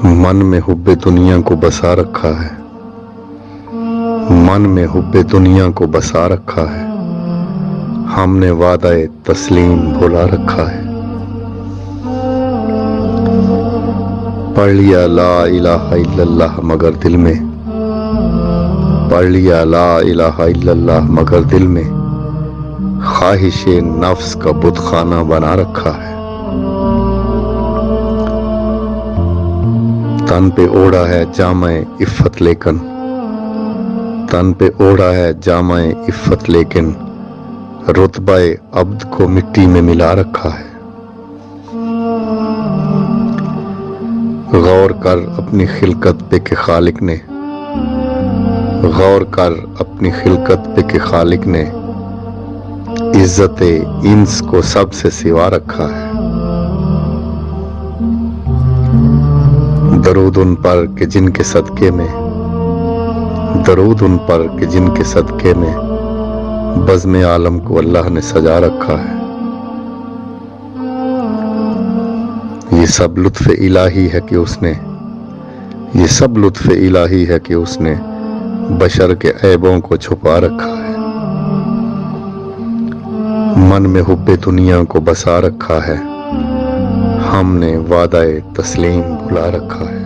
من میں حب دنیا کو بسا رکھا ہے، من میں حب دنیا کو بسا رکھا ہے، ہم نے وعدہ تسلیم بھلا رکھا ہے۔ پڑھ لیا لا الہ الا اللہ مگر دل میں، پڑھ لیا لا الہ الا اللہ مگر دل میں خواہش نفس کا بت خانہ بنا رکھا ہے۔ تن پہ اوڑھا ہے جامہ عفت لیکن، تن پہ اوڑھا ہے جامہ عفت لیکن رتبہ عبد کو مٹی میں ملا رکھا ہے۔ غور کر اپنی خلقت پہ کہ خالق نے، غور کر اپنی خلقت پہ کہ خالق نے عزت انس کو سب سے سوا رکھا ہے۔ درود ان پر کہ جن کے صدقے میں، درود ان پر کہ جن کے صدقے میں بزم عالم کو اللہ نے سجا رکھا ہے۔ یہ سب لطف الہی ہے کہ اس نے، یہ سب لطف الہی ہے کہ اس نے بشر کے عیبوں کو چھپا رکھا ہے۔ من میں حب دنیا کو بسا رکھا ہے، ہم نے وعدہ تسلیم بھلا رکھا ہے۔